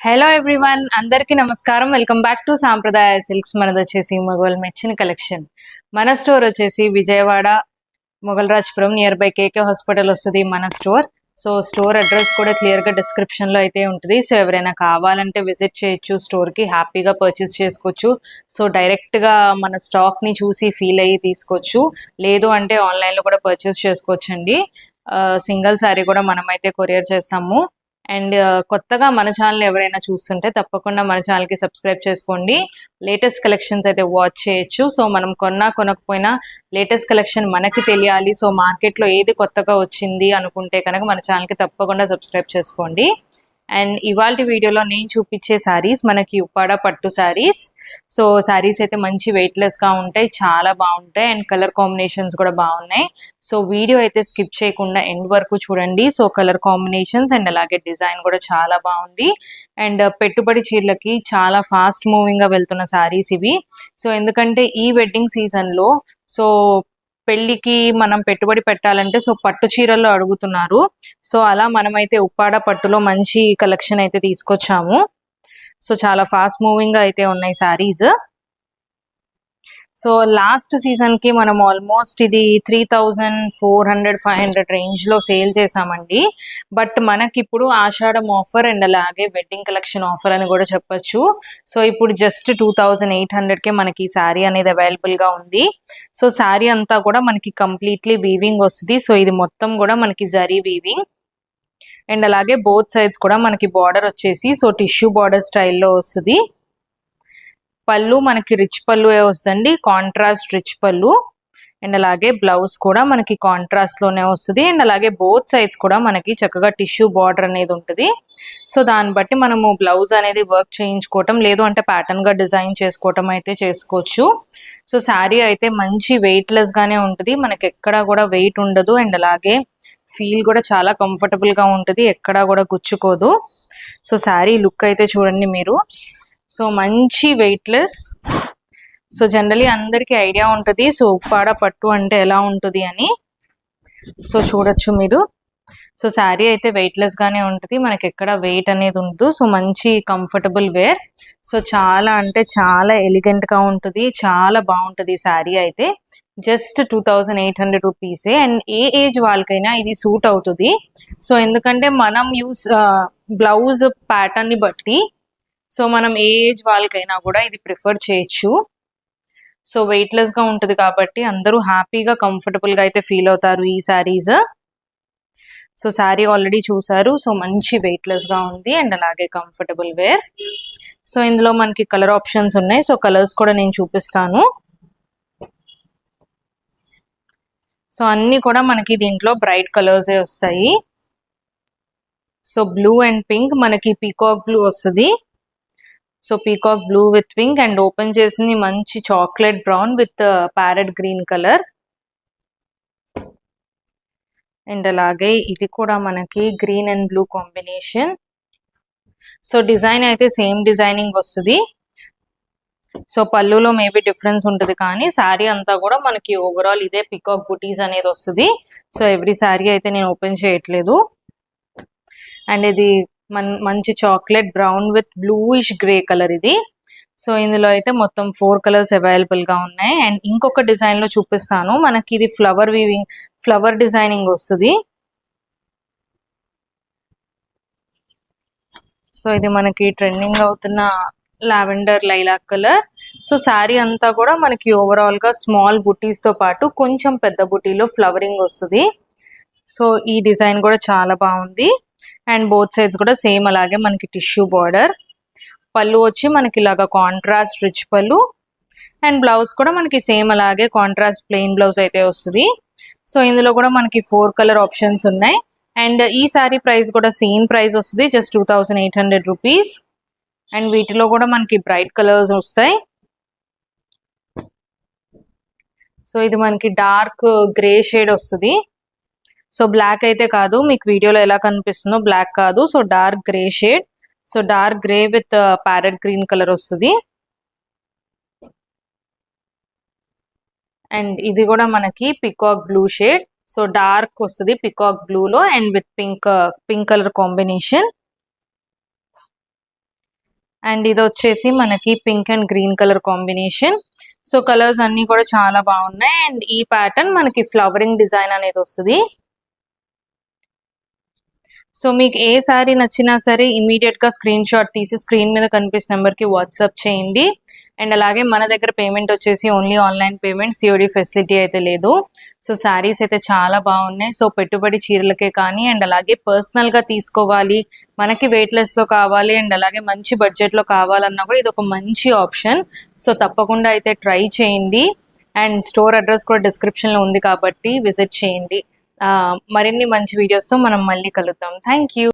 Hello everyone, అందరికీ నమస్కారం. Welcome back to సాంప్రదాయ సిల్క్స్. మనది వచ్చేసి మొగల్ మెచ్చిన కలెక్షన్. మన స్టోర్ వచ్చేసి Vijayawada Moghalrajpuram near by KK hospital వస్తుంది మన స్టోర్. సో స్టోర్ అడ్రస్ కూడా క్లియర్గా డిస్క్రిప్షన్లో అయితే ఉంటుంది. సో ఎవరైనా కావాలంటే విజిట్ చేయొచ్చు, స్టోర్కి హ్యాపీగా పర్చేస్ చేసుకోవచ్చు. సో డైరెక్ట్గా మన స్టాక్ని చూసి ఫీల్ అయ్యి తీసుకోవచ్చు, లేదు అంటే ఆన్లైన్లో కూడా పర్చేస్ చేసుకోవచ్చు అండి. సింగిల్ శారీ కూడా మనమైతే కొరియర్ చేస్తాము. అండ్ కొత్తగా మన ఛానల్ ఎవరైనా చూస్తుంటే తప్పకుండా మన ఛానల్కి సబ్స్క్రైబ్ చేసుకోండి. లేటెస్ట్ కలెక్షన్స్ అయితే వాచ్ చేయొచ్చు. సో మనం కొనకపోయినా లేటెస్ట్ కలెక్షన్ మనకి తెలియాలి, సో మార్కెట్లో ఏది కొత్తగా వచ్చింది అనుకుంటే కనుక మన ఛానల్కి తప్పకుండా సబ్స్క్రైబ్ చేసుకోండి. అండ్ ఇవాళ వీడియోలో నేను చూపించే శారీస్ మనకి ఉప్పాడ పట్టు శారీస్. సో శారీస్ అయితే మంచి వెయిట్లెస్గా ఉంటాయి, చాలా బాగుంటాయి. అండ్ కలర్ కాంబినేషన్స్ కూడా బాగున్నాయి. సో వీడియో అయితే స్కిప్ చేయకుండా ఎండ్ వరకు చూడండి. సో కలర్ కాంబినేషన్స్ అండ్ అలాగే డిజైన్ కూడా చాలా బాగుంది. అండ్ పెట్టుబడి చీరలకి చాలా ఫాస్ట్ మూవింగ్గా వెళ్తున్న శారీస్ ఇవి. సో ఎందుకంటే ఈ వెడ్డింగ్ సీజన్లో సో పెళ్లికి మనం పెట్టుబడి పెట్టాలంటే సో పట్టు చీరల్లో అడుగుతున్నారు. సో అలా మనమైతే ఉప్పాడ పట్టులో మంచి కలెక్షన్ అయితే తీసుకొచ్చాము. సో చాలా ఫాస్ట్ మూవింగ్ గా అయితే ఉన్నాయి శారీస్. సో లాస్ట్ సీజన్ కి మనం ఆల్మోస్ట్ ఇది 3400-500 రేంజ్ లో సేల్ చేసామండి. బట్ మనకి ఇప్పుడు ఆషాఢం ఆఫర్ అండ్ అలాగే వెడ్డింగ్ కలెక్షన్ ఆఫర్ అని కూడా చెప్పొచ్చు. సో ఇప్పుడు జస్ట్ 2800కే మనకి శారీ అనేది అవైలబుల్ గా ఉంది. సో శారీ అంతా కూడా మనకి కంప్లీట్లీ వీవింగ్ వస్తుంది. సో ఇది మొత్తం కూడా మనకి జరీ వీవింగ్ అండ్ అలాగే బోత్ సైడ్స్ కూడా మనకి బార్డర్ వచ్చేసి సో టిష్యూ బార్డర్ స్టైల్లో వస్తుంది. పళ్ళు మనకి రిచ్ పళ్ళు వస్తుందండి, కాంట్రాస్ట్ రిచ్ పళ్ళు. అండ్ అలాగే బ్లౌజ్ కూడా మనకి కాంట్రాస్ట్ లోనే వస్తుంది. అండ్ అలాగే బోత్ సైడ్స్ కూడా మనకి చక్కగా టిష్యూ బార్డర్ అనేది ఉంటుంది. సో దాన్ని బట్టి మనము బ్లౌజ్ అనేది వర్క్ చేయించుకోవటం, లేదు అంటే ప్యాటర్న్ గా డిజైన్ చేసుకోవటం అయితే చేసుకోవచ్చు. సో శారీ అయితే మంచి వెయిట్లెస్ గానే ఉంటుంది, మనకి ఎక్కడా కూడా వెయిట్ ఉండదు. అండ్ అలాగే ఫీల్ కూడా చాలా కంఫర్టబుల్ గా ఉంటుంది, ఎక్కడా కూడా గుచ్చుకోదు. సో శారీ లుక్ అయితే చూడండి మీరు. సో మంచి వెయిట్లెస్. సో జనరలీ అందరికీ ఐడియా ఉంటుంది సో ఉప్పాడ పట్టు అంటే ఎలా ఉంటుంది అని. సో చూడొచ్చు మీరు. సో శారీ అయితే వెయిట్లెస్ గానే ఉంటుంది, మనకి ఎక్కడ వెయిట్ అనేది ఉండదు. సో మంచి కంఫర్టబుల్ వేర్. సో చాలా అంటే చాలా ఎలిగెంట్ గా ఉంటుంది, చాలా బాగుంటుంది శారీ అయితే. జస్ట్ 2800 రూపీసే. అండ్ ఏ ఏజ్ వాళ్ళకైనా ఇది సూట్ అవుతుంది. సో ఎందుకంటే మనం బ్లౌజ్ ప్యాటర్న్ ని బట్టి సో మనం ఏ ఏజ్ వాళ్ళకైనా కూడా ఇది ప్రిఫర్ చేయొచ్చు. సో వెయిట్లెస్ గా ఉంటుంది కాబట్టి అందరూ హ్యాపీగా కంఫర్టబుల్ గా అయితే ఫీల్ అవుతారు ఈ శారీస్. సో శారీ ఆల్రెడీ చూసారు. సో మంచి వెయిట్లెస్ గా ఉంది అండ్ అలాగే కంఫర్టబుల్ వేర్. సో ఇందులో మనకి కలర్ ఆప్షన్స్ ఉన్నాయి. సో కలర్స్ కూడా నేను చూపిస్తాను. సో అన్ని కూడా మనకి దీంట్లో బ్రైట్ కలర్సే వస్తాయి. సో బ్లూ అండ్ పింక్, మనకి పీకాక్ బ్లూ వస్తుంది. So peacock blue with pink. And open చేసింది మంచి chocolate brown with parrot green colour. And అలాగే ఇది కూడా మనకి green and blue combination. So design అయితే సేమ్ డిజైనింగ్ వస్తుంది. సో పళ్ళులో మేబీ డిఫరెన్స్ ఉంటుంది కానీ శారీ అంతా కూడా మనకి ఓవరాల్ ఇదే పీకాక్ బుటీస్ అనేది వస్తుంది. సో ఎవ్రీ శారీ అయితే నేను ఓపెన్ చేయట్లేదు. అండ్ ఇది మంచి chocolate brown with bluish grey colour ఇది. సో ఇందులో అయితే మొత్తం 4 కలర్స్ అవైలబుల్ గా ఉన్నాయి. అండ్ ఇంకొక డిజైన్ లో చూపిస్తాను. మనకి ఇది ఫ్లవర్ డిజైనింగ్ వస్తుంది. సో ఇది మనకి ట్రెండింగ్ అవుతున్న lavender lilac colour. So sari అంతా కూడా మనకి ఓవరాల్ గా స్మాల్ బుటీస్ తో పాటు కొంచెం పెద్ద బుటీలో ఫ్లవరింగ్ వస్తుంది. సో ఈ డిజైన్ కూడా చాలా బాగుంది. అండ్ బోత్ సైడ్స్ కూడా సేమ్ అలాగే మనకి టిష్యూ బార్డర్. పళ్ళు వచ్చి మనకి ఇలాగా కాంట్రాస్ట్ రిచ్ పళ్ళు. అండ్ బ్లౌజ్ కూడా మనకి సేమ్ అలాగే కాంట్రాస్ట్ ప్లెయిన్ బ్లౌజ్ అయితే వస్తుంది. సో ఇందులో కూడా మనకి 4 కలర్ ఆప్షన్స్ ఉన్నాయి. అండ్ ఈ శారీ ప్రైస్ కూడా సేమ్ ప్రైస్ వస్తుంది, జస్ట్ 2800 రూపీస్. అండ్ వీటిలో కూడా మనకి బ్రైట్ కలర్స్ వస్తాయి. సో ఇది మనకి డార్క్ గ్రే షేడ్ వస్తుంది. సో బ్లాక్ అయితే కాదు, మీకు వీడియోలో ఎలా కనిపిస్తుందో బ్లాక్ కాదు. So dark grey shade. So dark grey with parrot green colour వస్తుంది. అండ్ ఇది కూడా మనకి peacock blue shade. So dark వస్తుంది పికాక్ బ్లూ లో and with pink colour combination. And ఇది వచ్చేసి మనకి pink and green colour combination. So colours అన్ని కూడా చాలా బాగున్నాయి. అండ్ ఈ ప్యాటర్న్ మనకి ఫ్లవరింగ్ డిజైన్ అనేది వస్తుంది. సో మీకు ఏ శారీ నచ్చినా సరే ఇమీడియట్ గా స్క్రీన్ షాట్ తీసి స్క్రీన్ మీద కనిపిస్తున్న నెంబర్ కి వాట్సాప్ చేయండి. అండ్ అలాగే మన దగ్గర పేమెంట్ వచ్చేసి only online payment, COD facility అయితే లేదు. సో శారీస్ అయితే చాలా బాగున్నాయి. సో పెట్టుబడి చీరలకే కానీ అండ్ అలాగే పర్సనల్ గా తీసుకోవాలి, మనకి వెయిట్ లెస్ లో కావాలి అండ్ అలాగే మంచి బడ్జెట్ లో కావాలన్నా కూడా ఇది ఒక మంచి ఆప్షన్. సో తప్పకుండా అయితే ట్రై చేయండి. అండ్ స్టోర్ అడ్రస్ కూడా డిస్క్రిప్షన్ లో ఉంది కాబట్టి విజిట్ చేయండి. మరిన్ని మంచి వీడియోస్తో మనం మళ్ళీ కలుద్దాం. Thank you.